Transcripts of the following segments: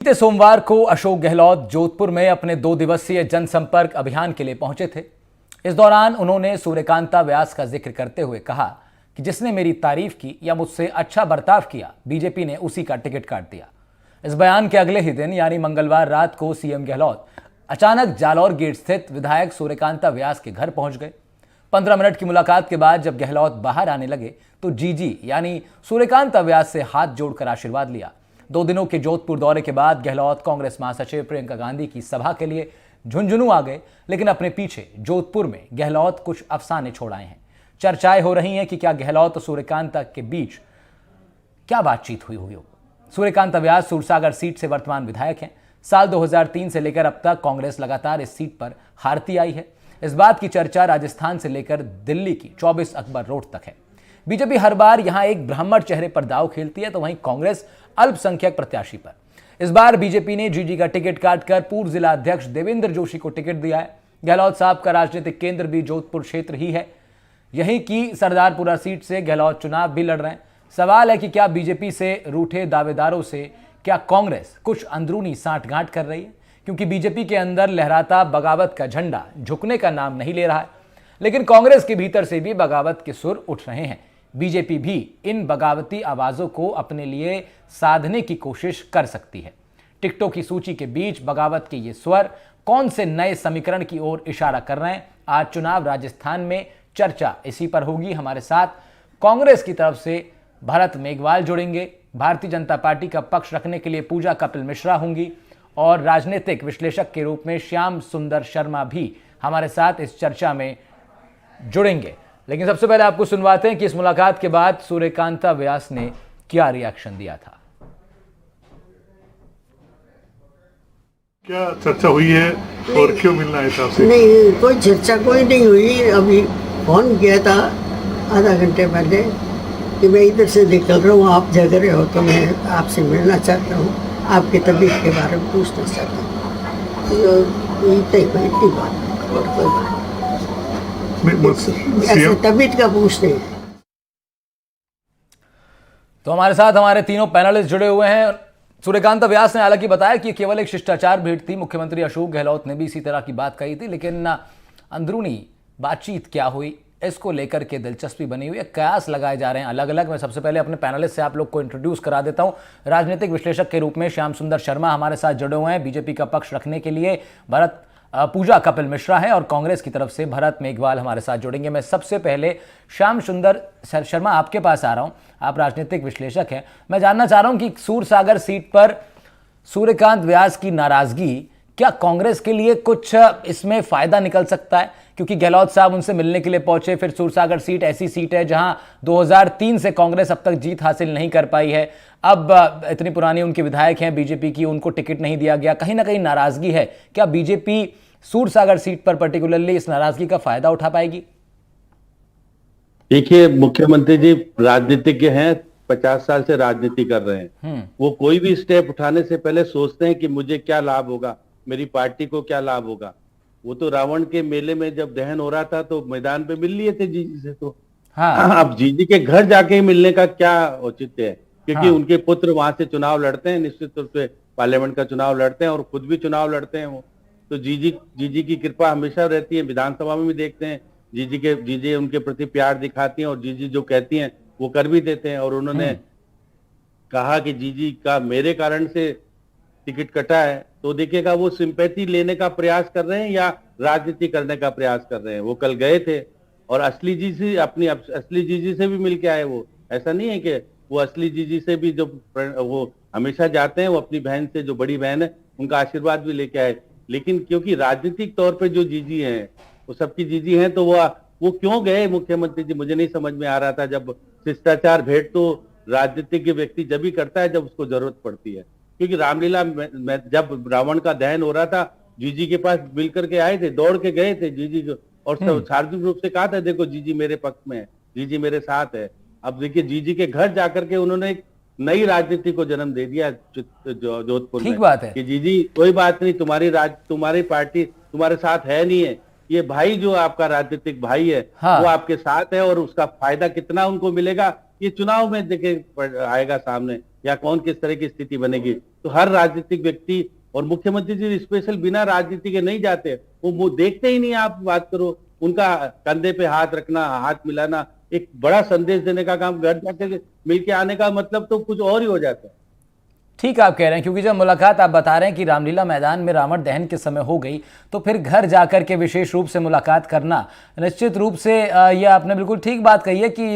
बीते सोमवार को अशोक गहलोत जोधपुर में अपने 2 दिवसीय जनसंपर्क अभियान के लिए पहुंचे थे। इस दौरान उन्होंने सूर्यकांता व्यास का जिक्र करते हुए कहा कि जिसने मेरी तारीफ की या मुझसे अच्छा बर्ताव किया, बीजेपी ने उसी का टिकट काट दिया। इस बयान के अगले ही दिन यानी मंगलवार रात को सीएम गहलोत अचानक जालौर गेट स्थित विधायक सूर्यकांता व्यास के घर पहुंच गए। 15 मिनट की मुलाकात के बाद जब गहलोत बाहर आने लगे तो जीजी यानी सूर्यकांता व्यास से हाथ जोड़कर आशीर्वाद लिया। 2 दिनों के जोधपुर दौरे के बाद गहलोत कांग्रेस महासचिव प्रियंका गांधी की सभा के लिए झुंझुनू आ गए, लेकिन अपने पीछे जोधपुर में गहलोत कुछ अफसाने छोड़ आए हैं। चर्चाएं हो रही हैं कि क्या गहलोत और सूर्यकांता के बीच क्या बातचीत हुई हो। सूर्यकांता व्यास सूरसागर सीट से वर्तमान विधायक हैं। साल 2003 से लेकर अब तक कांग्रेस लगातार इस सीट पर हारती आई है। इस बात की चर्चा राजस्थान से लेकर दिल्ली की 24 अकबर रोड तक है। बीजेपी हर बार यहां एक ब्राह्मण चेहरे पर दांव खेलती है तो वहीं कांग्रेस अल्पसंख्यक प्रत्याशी पर। इस बार बीजेपी ने जीजी का टिकट काटकर पूर्व जिला अध्यक्ष देवेंद्र जोशी को टिकट दिया है। गहलोत साहब का राजनीतिक केंद्र भी जोधपुर क्षेत्र ही है। यहीं की सरदारपुरा सीट से गहलोत चुनाव भी लड़ रहे हैं। सवाल है कि क्या बीजेपी से रूठे दावेदारों से क्या कांग्रेस कुछ अंदरूनी सांठगांठ कर रही है, क्योंकि बीजेपी के अंदर लहराता बगावत का झंडा झुकने का नाम नहीं ले रहा है, लेकिन कांग्रेस के भीतर से भी बगावत के सुर उठ रहे हैं। बीजेपी भी इन बगावती आवाजों को अपने लिए साधने की कोशिश कर सकती है। टिकटों की सूची के बीच बगावत के ये स्वर कौन से नए समीकरण की ओर इशारा कर रहे हैं? आज चुनाव राजस्थान में चर्चा इसी पर होगी। हमारे साथ कांग्रेस की तरफ से भरत मेघवाल जुड़ेंगे, भारतीय जनता पार्टी का पक्ष रखने के लिए पूजा कपिल मिश्रा होंगी और राजनीतिक विश्लेषक के रूप में श्याम सुंदर शर्मा भी हमारे साथ इस चर्चा में जुड़ेंगे। लेकिन सबसे पहले आपको सुनवाते हैं कि इस मुलाकात के बाद सूर्यकांता व्यास ने क्या रिएक्शन दिया था। क्या चर्चा हुई है और क्यों मिलना है आपसे? नहीं, कोई चर्चा कोई नहीं हुई। अभी फोन किया था आधा घंटे पहले कि मैं इधर से निकल रहा हूँ, आप जग रहे हो तो मैं आपसे मिलना चाहता हूँ, आपकी तबीयत के बारे में पूछना चाहता हूँ। इतनी बात और कोई बात ऐसे तबीयत का पूछते हैं। तो हमारे साथ हमारे तीनों पैनलिस्ट जुड़े हुए हैं। सूर्यकांता व्यास ने हालांकि बताया कि केवल एक शिष्टाचार भेंट थी। मुख्यमंत्री अशोक गहलोत ने भी इसी तरह की बात कही थी, लेकिन अंदरूनी बातचीत क्या हुई इसको लेकर के दिलचस्पी बनी हुई है। कयास लगाए जा रहे हैं अलग अलग। मैं सबसे पहले अपने पैनलिस्ट से आप लोग को इंट्रोड्यूस करा देता हूं। राजनीतिक विश्लेषक के रूप में श्याम सुंदर शर्मा हमारे साथ जुड़े हुए हैं। बीजेपी का पक्ष रखने के लिए पूजा कपिल मिश्रा है और कांग्रेस की तरफ से भरत मेघवाल हमारे साथ जुड़ेंगे। मैं सबसे पहले श्याम सुंदर शर्मा आपके पास आ रहा हूं। आप राजनीतिक विश्लेषक हैं। मैं जानना चाह रहा हूं कि सूरसागर सीट पर सूर्यकांत व्यास की नाराजगी क्या कांग्रेस के लिए कुछ इसमें फायदा निकल सकता है, क्योंकि गहलोत साहब उनसे मिलने के लिए पहुंचे। फिर सूरसागर सीट ऐसी सीट है जहां 2003 से कांग्रेस अब तक जीत हासिल नहीं कर पाई है। अब इतनी पुरानी उनके विधायक हैं बीजेपी की, उनको टिकट नहीं दिया गया। कहीं ना कहीं नाराजगी है। क्या बीजेपी सूरसागर सीट पर पर्टिकुलरली इस नाराजगी का फायदा उठा पाएगी? देखिए, मुख्यमंत्री जी राजनीतिज्ञ हैं, 50 साल से राजनीति कर रहे हैं। वो कोई भी स्टेप उठाने से पहले सोचते हैं कि मुझे क्या लाभ होगा, मेरी पार्टी को क्या लाभ होगा। वो तो रावण के मेले में जब दहन हो रहा था तो मैदान पे मिल लिए थे जीजी से। तो हाँ, अब जीजी के घर जाके ही मिलने का क्या औचित्य है, क्योंकि हाँ, उनके पुत्र वहां से चुनाव लड़ते हैं, निश्चित रूप से पार्लियामेंट का चुनाव लड़ते हैं और खुद भी चुनाव लड़ते हैं वो। तो जीजी की कृपा हमेशा रहती है। विधानसभा में भी देखते हैं जीजी उनके प्रति प्यार दिखाती हैं और जीजी जो कहती हैं वो कर भी देते हैं। और उन्होंने कहा कि जीजी का मेरे कारण से टिकट कटा है, तो देखिएगा वो सिंपैथी लेने का प्रयास कर रहे हैं या राजनीति करने का प्रयास कर रहे हैं। वो कल गए थे और असली जीजी अपनी असली जीजी से भी मिल के आए। वो ऐसा नहीं है कि वो असली जीजी से भी जो वो हमेशा जाते हैं, वो अपनी बहन से, जो बड़ी बहन है, उनका आशीर्वाद भी लेके आए। लेकिन क्योंकि राजनीतिक तौर पे जो जीजी हैं वो सबकी जीजी हैं, तो वो क्यों गए मुख्यमंत्री जी, मुझे नहीं समझ में आ रहा था। जब शिष्टाचार भेंट तो राजनीतिक व्यक्ति जब भी करता है जब उसको जरूरत पड़ती है, क्योंकि रामलीला में जब रावण का दहन हो रहा था जीजी के पास मिल करके आए थे, दौड़ के गए थे जीजी को और सार्वजनिक रूप से कहा था देखो जीजी मेरे पक्ष में है, जीजी मेरे साथ है। अब देखिए जीजी के घर जाकर के उन्होंने एक नई राजनीति को जन्म दे दिया जोधपुर में। ठीक बात है कि जीजी कोई बात नहीं, तुम्हारी पार्टी तुम्हारे साथ है नहीं है, ये भाई जो आपका राजनीतिक भाई है वो आपके साथ है और उसका फायदा कितना उनको मिलेगा ये चुनाव में देखे आएगा सामने। या कौन किस तरह की स्थिति बनेगी। तो हर राजनीतिक व्यक्ति और मुख्यमंत्री जी स्पेशल बिना राजनीति के नहीं जाते, वो देखते ही नहीं। आप बात करो, उनका कंधे पे हाथ रखना, हाथ मिलाना, एक बड़ा संदेश देने का काम, घर जाकर मिलके आने का मतलब तो कुछ और ही हो जाता है। ठीक आप कह रहे हैं, क्योंकि जब मुलाकात आप बता रहे हैं कि रामलीला मैदान में रावण दहन के समय हो गई, तो फिर घर जाकर के विशेष रूप से मुलाकात करना निश्चित रूप से ये आपने बिल्कुल ठीक बात कही है कि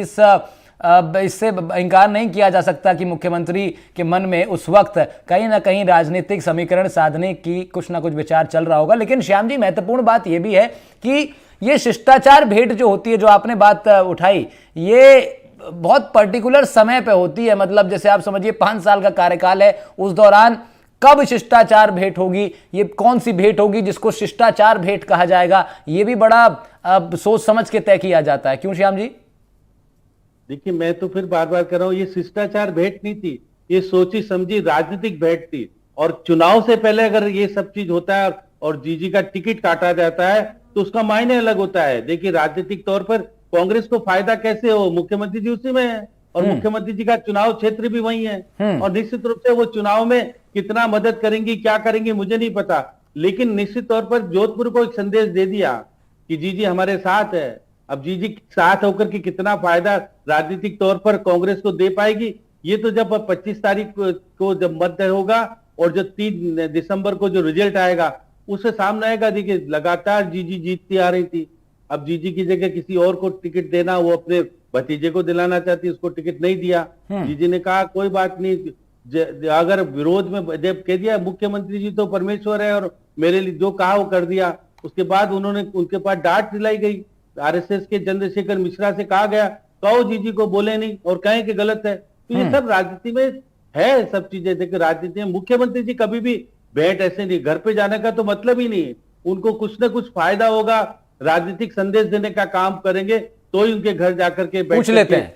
इससे इनकार नहीं किया जा सकता कि मुख्यमंत्री के मन में उस वक्त कहीं ना कहीं राजनीतिक समीकरण साधने की कुछ ना कुछ विचार चल रहा होगा। लेकिन श्याम जी, महत्वपूर्ण बात यह भी है कि ये शिष्टाचार भेंट जो होती है, जो आपने बात उठाई, ये बहुत पर्टिकुलर समय पे होती है। मतलब जैसे आप समझिए 5 साल का कार्यकाल है, उस दौरान कब शिष्टाचार भेंट होगी, ये कौन सी भेंट होगी जिसको शिष्टाचार भेंट कहा जाएगा, ये भी बड़ा सोच समझ के तय किया जाता है। क्यों श्याम जी? देखिए, मैं तो फिर बार बार कर रहा हूं, ये शिष्टाचार भेंट नहीं थी, ये सोची समझी राजनीतिक भेंट थी। और चुनाव से पहले अगर ये सब चीज होता है और जीजी का टिकट काटा जाता है तो उसका मायने अलग होता है। देखिए, राजनीतिक तौर पर कांग्रेस को फायदा कैसे हो, मुख्यमंत्री जी उसी में है और मुख्यमंत्री जी का चुनाव क्षेत्र भी वही है। और निश्चित रूप से वो चुनाव में कितना मदद करेंगी, क्या करेंगी, मुझे नहीं पता, लेकिन निश्चित तौर पर जोधपुर को एक संदेश दे दिया कि जीजी हमारे साथ है। अब जीजी साथ होकर के कितना फायदा राजनीतिक तौर पर कांग्रेस को दे पाएगी, ये तो जब 25 तारीख को जब मत होगा और जो 3 दिसंबर को जो रिजल्ट आएगा उससे सामने आएगा। देखिए, लगातार जीजी जीतती आ रही थी, अब जीजी की जगह किसी और को टिकट देना, वो अपने भतीजे को दिलाना चाहती, उसको टिकट नहीं दिया। जीजी ने कहा कोई बात नहीं, अगर विरोध में जब कह दिया मुख्यमंत्री जी तो परमेश्वर है और मेरे लिए जो कहा वो कर दिया। उसके बाद उनके पास डांट दिलाई गई, आरएसएस के चंद्रशेखर मिश्रा से कहा गया कहो जीजी को बोले नहीं और कहें कि गलत है। तो ये सब राजनीति में है, सब चीजें। देखिए, राजनीति में मुख्यमंत्री जी कभी भी भेंट ऐसे नहीं, घर पे जाने का तो मतलब ही नहीं है। उनको कुछ ना कुछ फायदा होगा, राजनीतिक संदेश देने का काम करेंगे तो ही उनके घर जाकर के पूछ लेते हैं।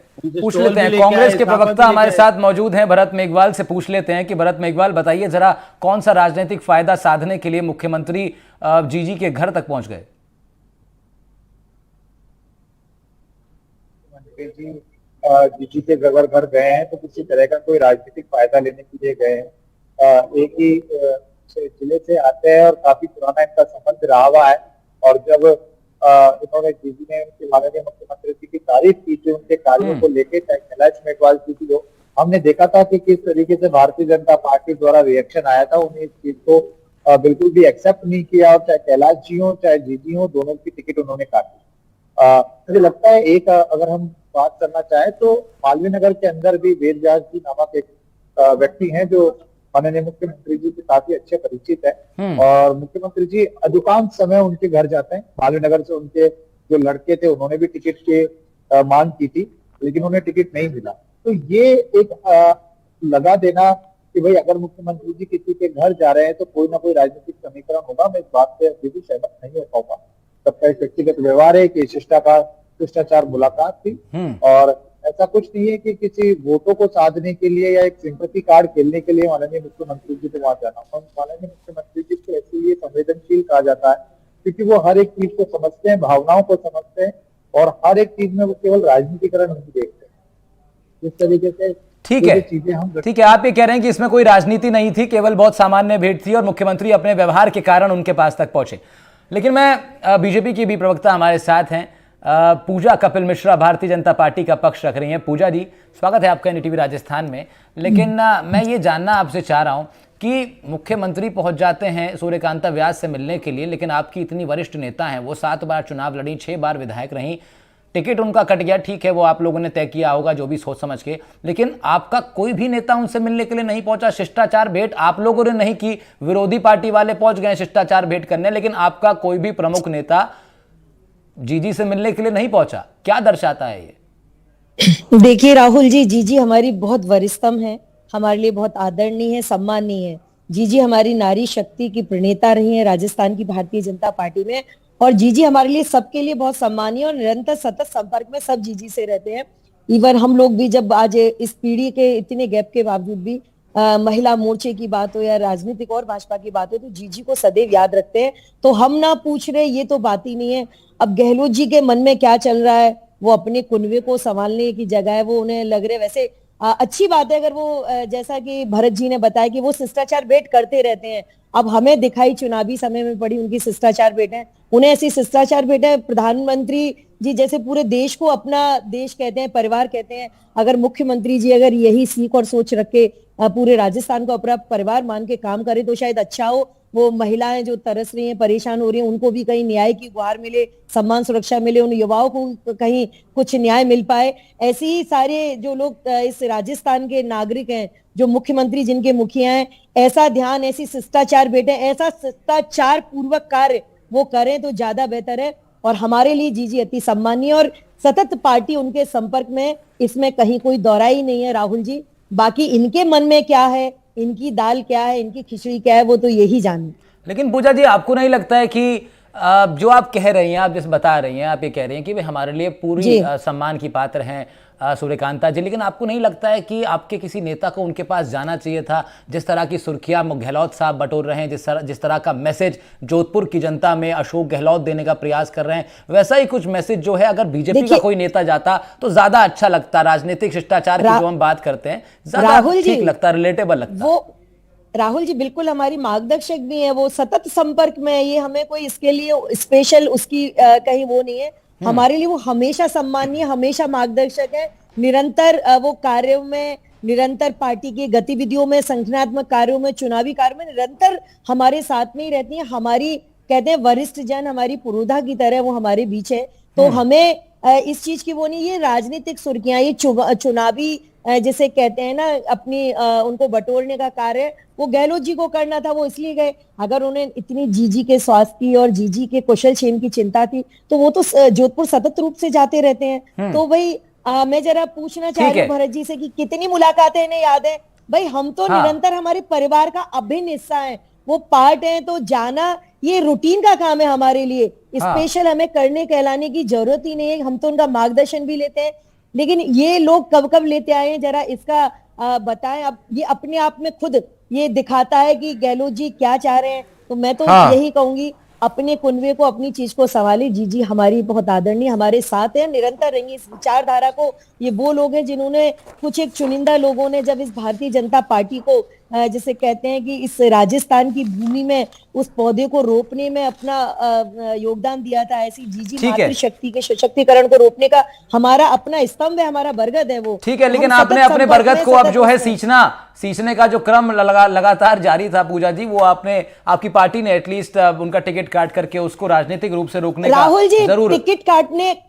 कांग्रेस के प्रवक्ता हमारे साथ मौजूद हैं, भरत मेघवाल से पूछ लेते हैं कि भरत मेघवाल, बताइए जरा, कौन सा राजनीतिक फायदा साधने के लिए मुख्यमंत्री जीजी के घर तक पहुंच गए? जीजी के घर गए हैं तो किसी तरह का कोई राजनीतिक फायदा लेने के लिए गए हैं। एक ही जिले से आते हैं और काफी पुराना इनका संबंध रहा हुआ है। और जब इन्होंने जीजी ने उनके माननीय मुख्यमंत्री जी की तारीफ की थी उनके कार्यों को लेकर, चाहे कैलाश मेघवाल जी की हो, हमने देखा था कि किस तरीके से भारतीय जनता पार्टी द्वारा रिएक्शन आया था। उन्हें इस चीज को बिल्कुल भी एक्सेप्ट नहीं किया और चाहे कैलाश जी हो चाहे जीजी हो, दोनों की टिकट उन्होंने काटी। मुझे लगता है एक अगर हम बात करना चाहें तो मालवीय नगर के अंदर भी वेद व्यास जी नामक एक व्यक्ति हैं जो माननीय मुख्यमंत्री जी से काफी अच्छे परिचित है और मुख्यमंत्री जी अधिकांश समय उनके घर जाते हैं। मालवीय नगर से उनके जो लड़के थे उन्होंने भी टिकट की मांग की थी, लेकिन उन्हें टिकट नहीं मिला। तो ये एक लगा देना कि भाई अगर मुख्यमंत्री जी किसी के घर जा रहे हैं तो कोई ना कोई राजनीतिक समीकरण होगा, मैं इस बात से अभी भी सहमत नहीं हो पाऊंगा। सबका एक व्यक्तिगत व्यवहार है कि शिष्टाचार मुलाकात थी और ऐसा कुछ नहीं है कि किसी वोटों को साधने के लिए या एक सिंपैथी कार्ड खेलने के लिए माननीय मुख्यमंत्री जी को वहां जाना। माननीय मुख्यमंत्री जी को इसलिए संवेदनशील कहा जाता है क्योंकि वो हर एक चीज को समझते हैं, भावनाओं को समझते हैं और हर एक चीज में वो केवल राजनीतिकरण नहीं देखते। इस तरीके से ठीक है, आप ये कह रहे हैं कि इसमें कोई राजनीति नहीं थी, केवल बहुत सामान्य भेंट थी और मुख्यमंत्री अपने व्यवहार के कारण उनके पास तक पहुंचे। लेकिन मैं बीजेपी की भी प्रवक्ता हमारे साथ हैं, पूजा कपिल मिश्रा भारतीय जनता पार्टी का पक्ष रख रही हैं। पूजा जी, स्वागत है आपका एनडीटीवी राजस्थान में। लेकिन मैं ये जानना आपसे चाह रहा हूं कि मुख्यमंत्री पहुंच जाते हैं सूर्यकांता व्यास से मिलने के लिए, लेकिन आपकी इतनी वरिष्ठ नेता हैं, वो 7 बार चुनाव लड़ी, 6 बार विधायक रहीं, टिकट उनका कट गया, ठीक है, वो आप लोगों ने तय किया होगा जो भी सोच समझ के, लेकिन आपका कोई भी नेता उनसे मिलने के लिए नहीं पहुंचा। शिष्टाचार भेंट आप लोगों ने नहीं की, विरोधी पार्टी वाले पहुंच गए शिष्टाचार भेंट करने, लेकिन आपका कोई भी प्रमुख नेता जीजी से मिलने के लिए नहीं पहुंचा। क्या दर्शाता है ये? देखिए राहुल जी, जीजी हमारी बहुत वरिष्ठतम है, हमारे लिए बहुत आदरणीय है, सम्माननीय है। जीजी हमारी नारी शक्ति की प्रणेता रही है राजस्थान की भारतीय जनता पार्टी में और जीजी हमारे लिए सबके लिए बहुत सम्मानीय और निरंतर सतत संपर्क में सब जीजी से रहते हैं। इवन हम लोग भी जब आज इस पीढ़ी के इतने गैप के बावजूद भी महिला मोर्चे की बात हो या राजनीतिक और भाजपा की बात हो तो जीजी को सदैव याद रखते हैं। तो हम ना पूछ रहे, ये तो बात ही नहीं है। अब गहलोत जी के मन में क्या चल रहा है, वो अपने कुनबे को संभालने की जगह है, वो उन्हें लग रहे, वैसे अच्छी बात है अगर वो जैसा कि भरत जी ने बताया कि वो शिष्टाचार भेंट करते रहते हैं। अब हमें दिखाई चुनावी समय में पड़ी उनकी शिष्टाचार भेंटें, उन्हें ऐसी शिष्टाचार भेंटें प्रधानमंत्री जी जैसे पूरे देश को अपना देश कहते हैं, परिवार कहते हैं, अगर मुख्यमंत्री जी अगर यही सीख और सोच रख के पूरे राजस्थान को अपना परिवार मान के काम करे तो शायद अच्छा हो। वो महिलाएं जो तरस रही हैं, परेशान हो रही हैं, उनको भी कहीं न्याय की गुहार मिले, सम्मान सुरक्षा मिले, उन युवाओं को कहीं कुछ न्याय मिल पाए। ऐसे ही सारे जो लोग इस राजस्थान के नागरिक हैं, जो मुख्यमंत्री जिनके मुखिया हैं, ऐसा ध्यान, ऐसी शिष्टाचार भेंटें, ऐसा शिष्टाचार पूर्वक कार्य वो करें तो ज्यादा बेहतर है। और हमारे लिए जीजी अति सम्मानीय और सतत पार्टी उनके संपर्क में, इसमें कहीं कोई दौरा ही नहीं है राहुल जी। बाकी इनके मन में क्या है, इनकी दाल क्या है, इनकी खिचड़ी क्या है, वो तो यही जाने। लेकिन पूजा जी, आपको नहीं लगता है कि जो आप कह रही हैं, आप जैसे बता रही हैं, आप ये कह रही हैं कि वे हमारे लिए पूरी सम्मान की पात्र हैं सूर्यकांता जी, लेकिन आपको नहीं लगता है कि आपके किसी नेता को उनके पास जाना चाहिए था? जिस तरह की सुर्खियां गहलोत साहब बटोर रहे हैं, जिस तरह का मैसेज जोधपुर की जनता में अशोक गहलोत देने का प्रयास कर रहे हैं, वैसा ही कुछ मैसेज जो है अगर बीजेपी का कोई नेता जाता तो ज्यादा अच्छा लगता। राजनीतिक शिष्टाचार की जो हम बात करते हैं, ज्यादा ठीक लगता, रिलेटेबल लगता। वो राहुल जी बिल्कुल हमारी मार्गदर्शक भी है, वो सतत संपर्क में है, ये हमें कोई इसके लिए स्पेशल उसकी कहीं वो नहीं है। हमारे लिए वो हमेशा सम्मानीय, हमेशा मार्गदर्शक है। निरंतर वो कार्यों में, निरंतर पार्टी की गतिविधियों में, संगठनात्मक कार्यों में, चुनावी कार्यों में निरंतर हमारे साथ में ही रहती है। हमारी कहते हैं वरिष्ठ जन, हमारी पुरोधा की तरह वो हमारे बीच है। तो हमें इस चीज की वो नहीं, ये राजनीतिक सुर्खियां, ये चुनावी जिसे कहते हैं ना अपनी उनको बटोरने का कार्य वो गहलोत जी को करना था, वो इसलिए गए। अगर उन्हें इतनी जीजी के स्वास्थ्य की और जीजी के कुशल क्षेम की चिंता थी तो वो तो जोधपुर सतत रूप से जाते रहते हैं। तो भाई मैं जरा पूछना चाह रही हूँ भरत जी से कि कितनी मुलाकातें इन्हें याद है? भाई हम तो निरंतर हमारे परिवार का अभिन्न हिस्सा है, वो पार्ट है, तो जाना ये रूटीन का काम है हमारे लिए। स्पेशल हमें करने कहलाने की जरूरत ही नहीं है, हम तो उनका मार्गदर्शन भी लेते हैं। लेकिन ये लोग कब कब लेते आए हैं जरा इसका बताएं। अब ये अपने आप में खुद ये दिखाता है कि गहलोत जी क्या चाह रहे हैं। तो मैं तो यही कहूंगी, अपने कुनबे को, अपनी चीज को संभाले। जीजी हमारी बहुत आदरणीय, हमारे साथ है, निरंतर रहेंगे इस विचारधारा को। ये वो लोग हैं जिन्होंने, कुछ एक चुनिंदा लोगों ने जब इस भारतीय जनता पार्टी को जिसे कहते हैं कि इस राजस्थान की भूमि में उस पौधे को रोपने में अपना योगदान दिया था, ऐसी जीजी मातृशक्ति के सशक्तिकरण को रोपने का हमारा अपना स्तंभ है, हमारा बरगद है वो। ठीक है, लेकिन आपने अपने बरगद को अब जो है सींचने का जो क्रम लगातार जारी था पूजा जी, वो आपकी पार्टी ने एटलीस्ट उनका टिकट काट करके उसको राजनीतिक रूप से रोकने का राहुल जी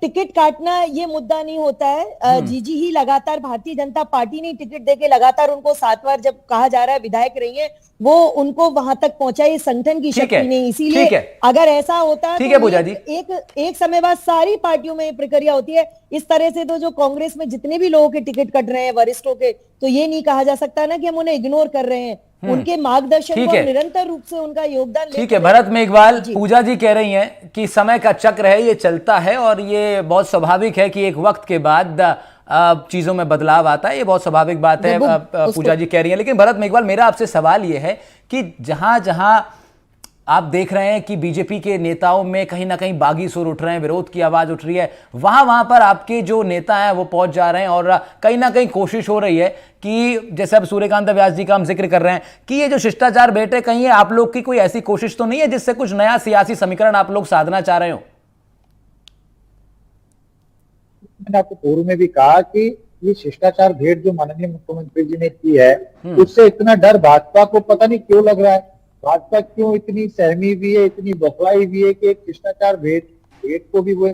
टिकट काटना ये मुद्दा नहीं होता है। जीजी ही लगातार, भारतीय जनता पार्टी ने टिकट देके लगातार उनको 7 बार जब कहा जा रहा है विधायक रही है, वो उनको वहां तक पहुंचाई, संगठन की शक्ति नहीं। इसीलिए अगर ऐसा होता ठीक है पूजा जी, एक समय बाद सारी पार्टियों में प्रक्रिया होती है। इस तरह से तो जो कांग्रेस में जितने भी लोगों के टिकट कट रहे हैं वरिष्ठों के, तो ये नहीं कहा जा सकता ना कि हम उन्हें इग्नोर कर रहे हैं। उनके मार्गदर्शन को निरंतर रूप से उनका योगदान। ठीक है भरत मेघवाल, पूजा जी कह रही हैं कि समय का चक्र है, ये चलता है और ये बहुत स्वाभाविक है कि एक वक्त के बाद चीजों में बदलाव आता है, ये बहुत स्वाभाविक बात है, पूजा जी कह रही हैं। लेकिन भरत मेघवाल, मेरा आपसे सवाल ये है कि जहां जहां आप देख रहे हैं कि बीजेपी के नेताओं में कहीं ना कहीं बागी सुर उठ रहे हैं, विरोध की आवाज उठ रही है, वहां पर आपके जो नेता हैं वो पहुंच जा रहे हैं और कहीं ना कहीं कोशिश हो रही है कि जैसे अब सूर्यकांत व्यास जी का हम जिक्र कर रहे हैं कि ये जो शिष्टाचार भेंट है, कहीं आप लोग की कोई ऐसी कोशिश तो नहीं है जिससे कुछ नया सियासी समीकरण आप लोग साधना चाह रहे हो? मैंने आपको पूर्व में भी कहा कि ये शिष्टाचार भेंट जो माननीय मुख्यमंत्री जी ने की है, उससे इतना डर भाजपा को पता नहीं क्यों लग रहा है। भाजपा क्यों इतनी सहमी हुई है, इतनी बौखलाई हुई है कि एक शिष्टाचार भेंट को भी वो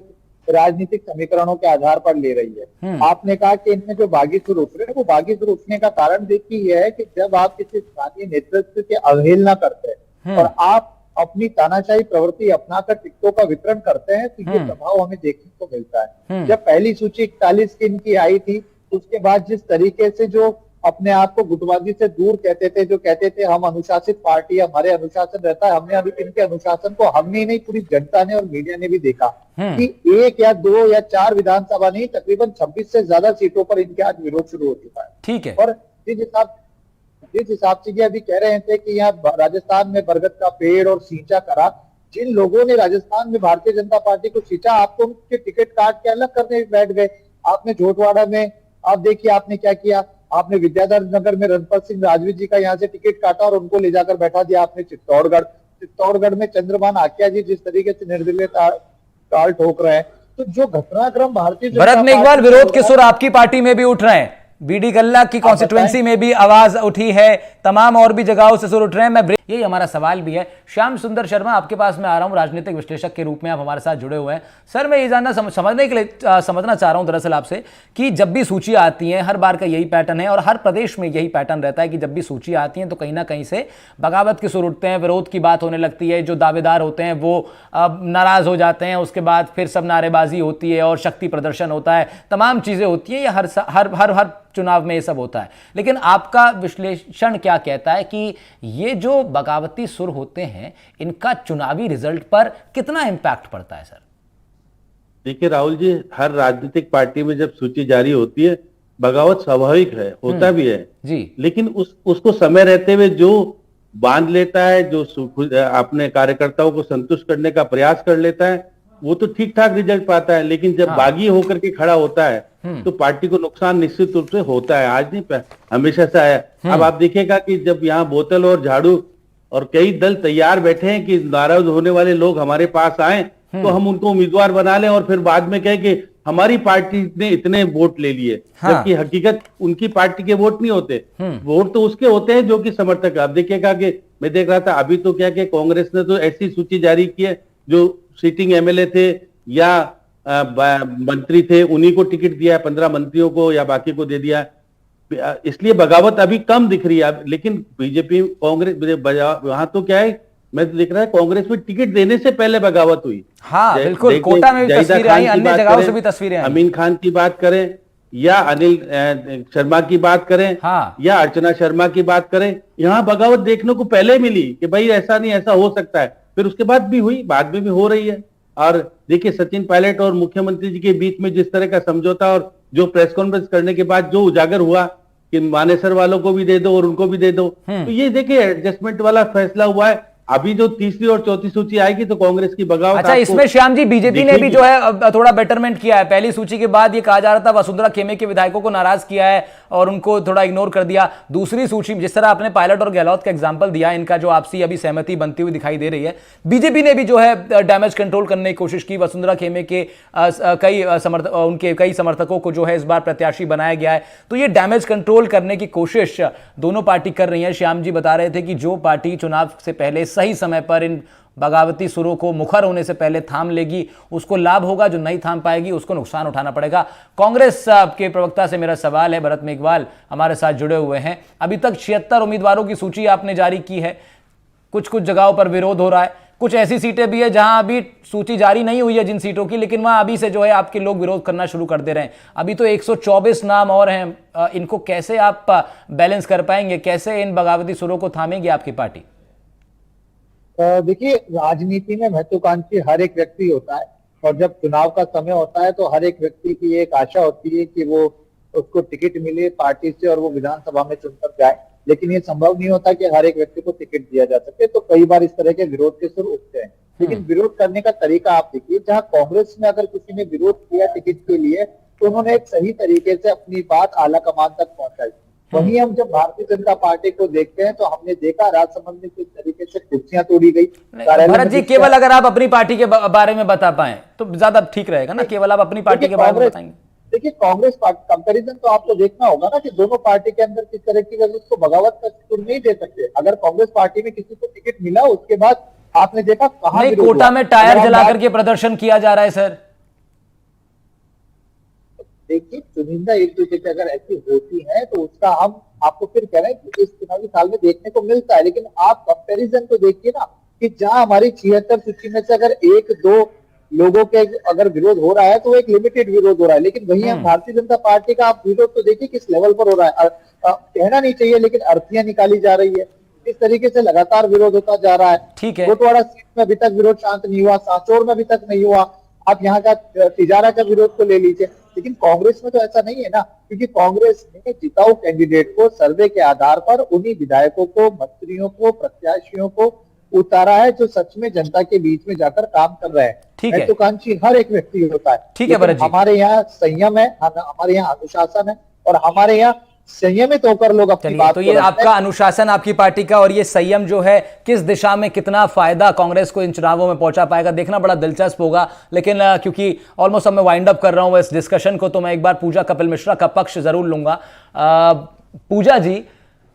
राजनीतिक समीकरणों के आधार पर ले रही है। आपने कहा कि इनमें जो बागी सुर उठ रहे हैं, वो बागी सुर उठने का कारण देखिए यह है कि जब आप किसी स्थानीय नेतृत्व की अवहेलना करते हैं और आप अपनी तानाशाही प्रवृत्ति अपनाकर टिकटों का वितरण करते हैं, तो ये प्रभाव हमें देखने को मिलता है। जब पहली सूची 41 की इनकी आई थी, उसके बाद जिस तरीके से जो अपने आप को गुटबाजी से दूर कहते थे, जो कहते थे हम अनुशासित पार्टी, हमारे अनुशासन रहता है, हमने अभी इनके अनुशासन को हमने नहीं, पूरी जनता ने और मीडिया ने भी देखा कि 1 या 2 या 4 विधानसभा नहीं, तकरीबन 26 से ज्यादा सीटों पर इनके आज विरोध शुरू हो चुका है। ठीक है। और जिस हिसाब से ये अभी कह रहे थे कि यहाँ राजस्थान में बरगद का पेड़ और सींचा करा, जिन लोगों ने राजस्थान में भारतीय जनता पार्टी को सींचा, आप तो उनके टिकट काट के अलग करने बैठ गए। आपने झोटवाड़ा में आप देखिए आपने क्या किया, आपने विद्याधर नगर में रणपत सिंह राजवी जी का यहाँ से टिकट काटा और उनको ले जाकर बैठा दिया आपने चित्तौड़गढ़ में चंद्रभान आकिया जी जिस तरीके से निर्दलीय ताल ठोक रहे हैं, तो जो घटनाक्रम भारतीय जनता भरत मेघवाल, पार्टी विरोध के सुर आपकी पार्टी में भी उठ रहे हैं, बीडी गल्ला की कॉन्स्टिट्यूएंसी में भी आवाज उठी है, तमाम और भी जगहों से सुर उठ रहे हैं। यही हमारा सवाल भी है। श्याम सुंदर शर्मा, आपके पास मैं आ रहा हूं, राजनीतिक विश्लेषक के रूप में आप हमारे साथ जुड़े हुए हैं। सर, मैं ये जानना समझने के लिए समझना चाह रहा हूं दरअसल आपसे कि जब भी सूची आती है, हर बार का यही पैटर्न है और हर प्रदेश में यही पैटर्न रहता है कि जब भी सूची आती है तो कहीं ना कहीं से बगावत के सुर उठते हैं, विरोध की बात होने लगती है, जो दावेदार होते हैं वो नाराज हो जाते हैं, उसके बाद फिर सब नारेबाजी होती है और शक्ति प्रदर्शन होता है, तमाम चीजें होती हैं। ये हर चुनाव में ये सब होता है। लेकिन आपका विश्लेषण क्या कहता है कि ये जो बगावती सुर होते हैं, इनका चुनावी रिजल्ट पर कितना इंपैक्ट पड़ता है? सर देखिए राहुल जी, हर राजनीतिक पार्टी में जब सूची जारी होती है, बगावत स्वाभाविक है, होता भी है जी, लेकिन उसको समय रहते हुए जो बांध लेता है, जो अपने कार्यकर्ताओं को संतुष्ट करने का प्रयास कर लेता है, वो तो ठीक ठाक रिजल्ट पाता है। लेकिन जब बागी होकर के खड़ा होता है तो पार्टी को नुकसान निश्चित रूप से होता है। आज नहीं, हमेशा से आया। अब आप देखिएगा कि जब यहाँ बोतल और झाड़ू और कई दल तैयार बैठे हैं कि नाराज होने वाले लोग हमारे पास आए तो हम उनको उम्मीदवार बना लें और फिर बाद में कहें कि हमारी पार्टी ने इतने वोट ले लिए, जबकि हकीकत उनकी पार्टी के वोट नहीं होते। वोट तो उसके होते हैं जो कि समर्थक। आप देखिएगा कि मैं देख रहा था अभी तो क्या कि कांग्रेस ने तो ऐसी सूची जारी की है, जो सिटिंग एमएलए थे या मंत्री थे उन्हीं को टिकट दिया है, 15 मंत्रियों को या बाकी को दे दिया है। इसलिए बगावत अभी कम दिख रही है। लेकिन बीजेपी कांग्रेस वहां तो क्या है, मैं देख रहा है कांग्रेस में टिकट देने से पहले बगावत हुई। हाँ बिल्कुल, कोटा में भी तस्वीरें आई, अन्य जगहों से भी तस्वीरें आई। अमीन खान की बात करें या अनिल शर्मा की बात करें, हाँ, या अर्चना शर्मा की बात करें, यहाँ बगावत देखने को पहले मिली कि भाई ऐसा नहीं, ऐसा हो सकता है। फिर उसके बाद भी हुई, बाद में भी हो रही है। और देखिए सचिन पायलट और मुख्यमंत्री जी के बीच में जिस तरह का समझौता और जो प्रेस कॉन्फ्रेंस करने के बाद जो उजागर हुआ कि मानेसर वालों को भी दे दो और उनको भी दे दो, तो ये देखिए एडजस्टमेंट वाला फैसला हुआ है। अभी जो तीसरी और चौथी सूची आएगी तो कांग्रेस की बगावत। अच्छा, इसमें श्याम जी बीजेपी ने भी जो है थोड़ा बेटरमेंट किया है। पहली सूची के बाद ये कहा जा रहा था वसुंधरा खेमे के विधायकों को नाराज किया है और उनको थोड़ा इग्नोर कर दिया। दूसरी सूची में जिस तरह आपने पायलट और गहलोत का एग्जांपल दिया, इनका जो आपसी अभी सहमति बनती हुई दिखाई दे रही है, बीजेपी ने भी जो है डैमेज कंट्रोल करने की कोशिश की। वसुंधरा खेमे के उनके कई समर्थकों को जो है इस बार प्रत्याशी बनाया गया है। तो ये डैमेज कंट्रोल करने की कोशिश दोनों पार्टी कर रही है। श्याम जी बता रहे थे कि जो पार्टी चुनाव से पहले सही समय पर इन बगावती सुरों को मुखर होने से पहले थाम लेगी उसको लाभ होगा, जो नहीं थाम पाएगी उसको नुकसान उठाना पड़ेगा। कांग्रेस के प्रवक्ता से मेरा सवाल है, भरत मेघवाल हमारे साथ जुड़े हुए हैं। अभी तक 76 उम्मीदवारों की सूची आपने जारी की है, कुछ जगहों पर विरोध हो रहा है, कुछ ऐसी सीटें भी है जहां अभी सूची जारी नहीं हुई है जिन सीटों की, लेकिन वहां अभी से जो है आपके लोग विरोध करना शुरू कर दे रहे हैं। अभी तो 124 नाम और हैं, इनको कैसे आप बैलेंस कर पाएंगे? कैसे इन बगावती सुरों को थामेगी आपकी पार्टी? देखिए, राजनीति में महत्वाकांक्षी हर एक व्यक्ति होता है और जब चुनाव का समय होता है तो हर एक व्यक्ति की एक आशा होती है कि वो उसको टिकट मिले पार्टी से और वो विधानसभा में चुनकर जाए। लेकिन ये संभव नहीं होता कि हर एक व्यक्ति को टिकट दिया जा सके, तो कई बार इस तरह के विरोध के सुर उठते हैं। लेकिन विरोध करने का तरीका आप देखिए, जहाँ कांग्रेस में अगर किसी ने विरोध किया टिकट के लिए तो उन्होंने एक सही तरीके से अपनी बात आला कमान तक पहुंचाई। वहीं हम जब भारतीय जनता पार्टी को देखते हैं तो हमने देखा राजसमंद में किस तरीके से कुर्सियां तोड़ी गई। भरत जी, केवल अगर आप अपनी पार्टी के बारे में बता पाए तो ज्यादा ठीक रहेगा ना, केवल आप अपनी पार्टी के बारे में बताएंगे। देखिए, कांग्रेस पार्टी कंपैरिजन तो आपको देखना होगा ना कि दोनों पार्टी के अंदर किस तरह की, उसको बगावत का सुर नहीं दे सकते। अगर कांग्रेस पार्टी में किसी को टिकट मिला उसके बाद आपने देखा कहां कोटा में टायर जला करके प्रदर्शन किया जा रहा है। सर देखिए, चुनिंदा एक दूसरे की अगर ऐसी होती है तो उसका हम आपको फिर कह रहे हैं कि इस चुनावी साल में देखने को मिलता है। लेकिन आप कंपैरिजन को देखिए ना कि जहां हमारी 76 सूची में से अगर 1-2 लोगों के अगर विरोध हो रहा है तो एक लिमिटेड विरोध हो रहा है। लेकिन वहीं हम भारतीय जनता पार्टी का आप विरोध तो देखिए किस लेवल पर हो रहा है। कहना नहीं चाहिए लेकिन अर्थियां निकाली जा रही है, इस तरीके से लगातार विरोध होता जा रहा है। ठीक है, गोटवाड़ा सीट में अभी तक विरोध शांत नहीं हुआ, सांचौर में अभी तक नहीं हुआ। आप यहाँ का तिजारा का विरोध को ले लीजिए। लेकिन कांग्रेस में तो ऐसा नहीं है ना, क्योंकि कांग्रेस ने जिताऊ कैंडिडेट को सर्वे के आधार पर उन्हीं विधायकों को, मंत्रियों को, प्रत्याशियों को उतारा है जो सच में जनता के बीच में जाकर काम कर रहे हैं। ठीक है, महत्वाकांक्षी हर एक व्यक्ति होता है। ठीक है भरत जी, हमारे यहाँ संयम है, हमारे यहाँ अनुशासन है और हमारे यहाँ संयमित होकर लोग अपनी चलिए, बात तो को ये रखते आपका हैं। अनुशासन आपकी पार्टी का और ये संयम जो है किस दिशा में कितना फायदा कांग्रेस को इन चुनावों में पहुंचा पाएगा, देखना बड़ा दिलचस्प होगा। लेकिन क्योंकि ऑलमोस्ट अब मैं वाइंड अप कर रहा हूं इस डिस्कशन को, तो मैं एक बार पूजा कपिल मिश्रा का पक्ष जरूर लूंगा। पूजा जी,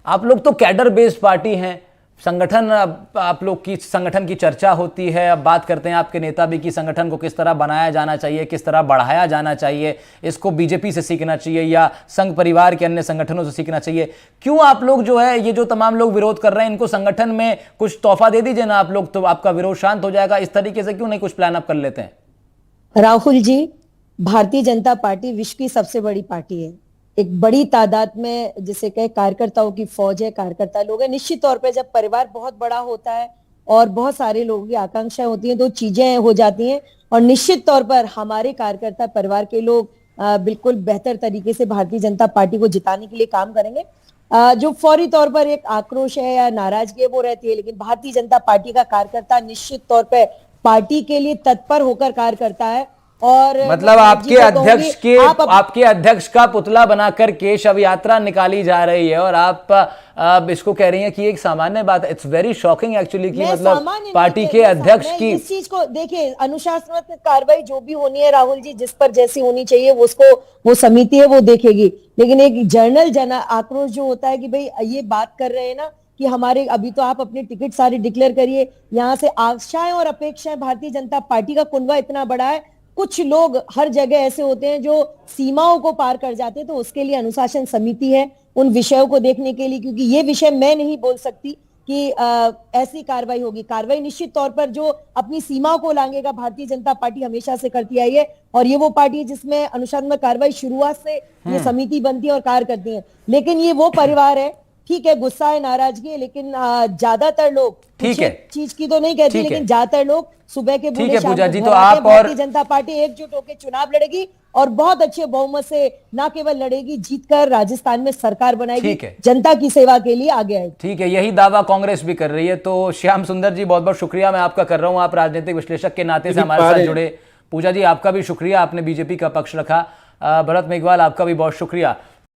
आप लोग तो कैडर बेस्ड पार्टी हैं, संगठन, आप लोग की संगठन की चर्चा होती है, अब बात करते हैं आपके नेता भी कि संगठन को किस तरह बनाया जाना चाहिए, किस तरह बढ़ाया जाना चाहिए, इसको बीजेपी से सीखना चाहिए या संघ परिवार के अन्य संगठनों से सीखना चाहिए। क्यों आप लोग जो है ये जो तमाम लोग विरोध कर रहे हैं, इनको संगठन में कुछ तोहफा दे दीजिए ना आप लोग, तो आपका विरोध शांत हो जाएगा। इस तरीके से क्यों नहीं कुछ प्लान अप कर लेते हैं? राहुल जी, भारतीय जनता पार्टी विश्व की सबसे बड़ी पार्टी है। एक बड़ी तादाद में जिसे कहे कार्यकर्ताओं की फौज है, कार्यकर्ता लोग हैं। निश्चित तौर पे जब परिवार बहुत बड़ा होता है और बहुत सारे लोगों की आकांक्षाएं होती हैं तो चीजें हो जाती हैं, और निश्चित तौर पर हमारे कार्यकर्ता परिवार के लोग बिल्कुल बेहतर तरीके से भारतीय जनता पार्टी को जिताने के लिए काम करेंगे। जो फौरी तौर पर एक आक्रोश है या नाराजगी है वो रहती है, लेकिन भारतीय जनता पार्टी का कार्यकर्ता निश्चित तौर पर पार्टी के लिए तत्पर होकर कार्य करता है। और मतलब आपके अध्यक्ष का पुतला बनाकर के शव यात्रा निकाली जा रही है और आप इसको कह रही हैं कि एक सामान्य बात है। इट्स वेरी शॉकिंग एक्चुअली कि मतलब पार्टी के अध्यक्ष की इस चीज को देखिए, अनुशासनात्मक कार्रवाई जो भी होनी है राहुल जी, जिस पर जैसी होनी चाहिए वो समिति है वो देखेगी। लेकिन एक जन आक्रोश जो होता है कि भाई ये बात कर रहे हैं ना कि हमारे, अभी तो आप अपने टिकट सारे डिक्लेयर करिए, यहाँ से आशाएं और अपेक्षाएं, भारतीय जनता पार्टी का कुनबा इतना बड़ा है, कुछ लोग हर जगह ऐसे होते हैं जो सीमाओं को पार कर जाते हैं। तो उसके लिए अनुशासन समिति है उन विषयों को देखने के लिए, क्योंकि ये विषय मैं नहीं बोल सकती कि ऐसी कार्रवाई होगी। कार्रवाई निश्चित तौर पर जो अपनी सीमाओं को लांघेगा, भारतीय जनता पार्टी हमेशा से करती आई है और ये वो पार्टी है जिसमें अनुशासनात्मक कार्रवाई शुरुआत से ये समिति बनती है और कार्य करती है। लेकिन ये वो परिवार है, ठीक है गुस्सा है, नाराजगी है, लेकिन ज्यादातर लोग, ठीक है, चीज की तो नहीं कहती, लेकिन ज्यादातर लोग सुबह के ठीक है पूजा जी, तो आप, आप भारतीय जनता पार्टी एकजुट होकर चुनाव लड़ेगी और बहुत अच्छे बहुमत से ना केवल लड़ेगी, जीतकर राजस्थान में सरकार बनाएगी, जनता की सेवा के लिए आगे आएगी। ठीक है, यही दावा कांग्रेस भी कर रही है। तो श्याम सुंदर जी, बहुत बहुत शुक्रिया मैं आपका कर रहा हूं, आप राजनीतिक विश्लेषक के नाते से हमारे साथ जुड़े। पूजा जी, आपका भी शुक्रिया, आपने बीजेपी का पक्ष रखा। भरत मेघवाल, आपका भी बहुत शुक्रिया।